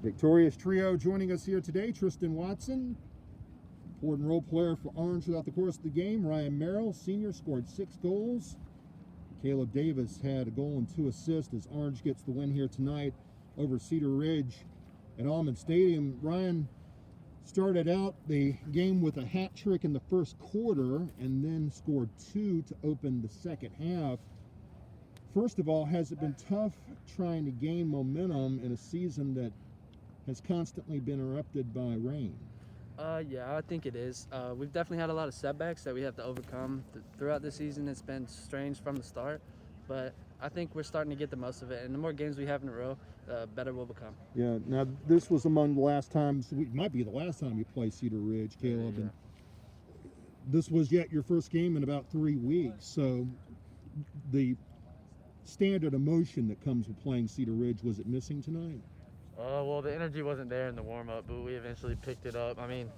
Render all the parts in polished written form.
Victorious trio joining us here today. Tristan Watson, important role player for Orange throughout the course of the game. Ryan Merrill, senior, scored 6 goals. Caleb Davis had a goal and 2 assists as Orange gets the win here tonight over Cedar Ridge at Auman Stadium. Ryan started out the game with a hat trick in the first quarter and then scored 2 to open the second half. First of all, has it been tough trying to gain momentum in a season that has constantly been interrupted by rain? Yeah, I think it is. We've definitely had a lot of setbacks that we have to overcome throughout the season. It's been strange from the start, but I think we're starting to get the most of it. And the more games we have in a row, the better we'll become. Yeah, now this was among the last times, it might be the last time you play Cedar Ridge, Caleb. Yeah. And this was yet your first game in about 3 weeks. So the standard emotion that comes with playing Cedar Ridge, was it missing tonight? Well, the energy wasn't there in the warm-up, but we eventually picked it up. I mean,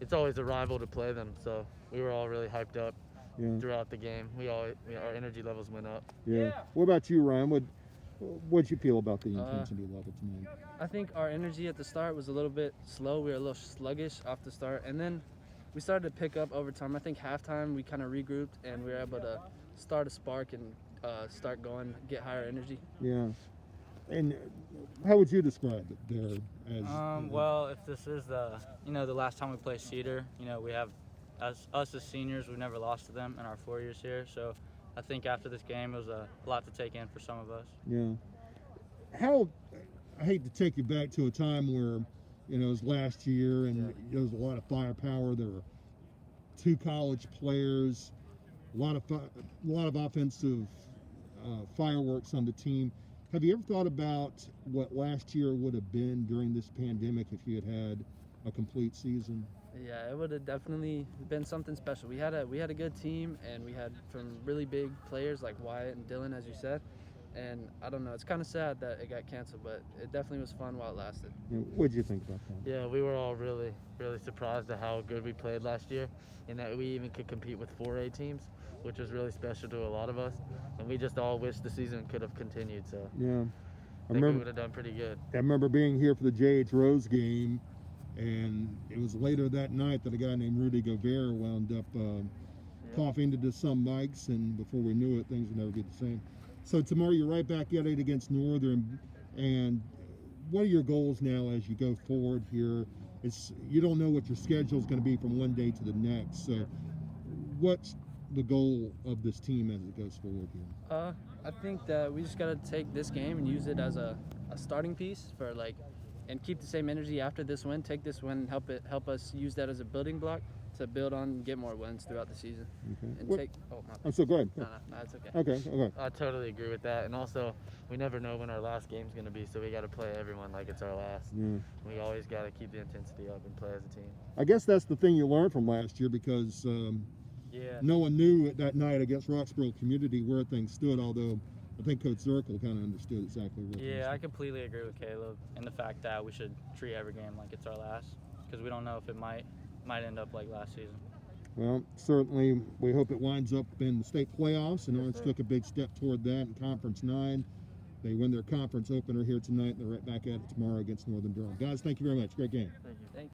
it's always a rival to play them, so we were all really hyped up throughout the game. Our energy levels went up. Yeah. What about you, Ryan? What'd you feel about the intensity level tonight? I think our energy at the start was a little bit slow. We were a little sluggish off the start, and then we started to pick up over time. I think halftime we kind of regrouped, and we were able to start a spark and start going, get higher energy. Yeah. And how would you describe it there? Well, if this is the last time we play Cedar, we have us as seniors, we've never lost to them in our 4 years here. So I think after this game, it was a lot to take in for some of us. Yeah. I hate to take you back to a time where, it was last year and there was a lot of firepower. There were 2 college players, a lot of offensive fireworks on the team. Have you ever thought about what last year would have been during this pandemic if you had a complete season? Yeah, it would have definitely been something special. We had a good team, and we had some really big players like Wyatt and Dylan, as you said. And I don't know, it's kind of sad that it got canceled, but it definitely was fun while it lasted. What did you think about that? Yeah, we were all really, really surprised at how good we played last year, and that we even could compete with 4A teams, which was really special to a lot of us. And we just all wish the season could have continued. So yeah, I think we would have done pretty good. I remember being here for the J.H. Rose game, and it was later that night that a guy named Rudy Gobert wound up coughing into some mics, and before we knew it, things would never be the same. So tomorrow you're right back at it against Northern, and what are your goals now as you go forward here? You don't know what your schedule is going to be from one day to the next. So what's the goal of this team as it goes forward here? I think that we just got to take this game and use it as a starting piece for and keep the same energy after this win. Take this win and help us use that as a building block to build on and get more wins throughout the season. Okay. So go ahead. No, it's okay. Okay. I totally agree with that. And also, we never know when our last game's going to be, so we got to play everyone like it's our last. Yeah. We always got to keep the intensity up and play as a team. I guess that's the thing you learned from last year, because no one knew at that night against Roxboro Community where things stood, although I think Coach Zirkle kind of understood exactly where things stood. I completely agree with Caleb in the fact that we should treat every game like it's our last, because we don't know if it might end up like last season. Well, certainly we hope it winds up in the state playoffs, and Orange took a big step toward that in Conference 9. They win their conference opener here tonight, and they're right back at it tomorrow against Northern Durham. Guys, thank you very much. Great game. Thank you.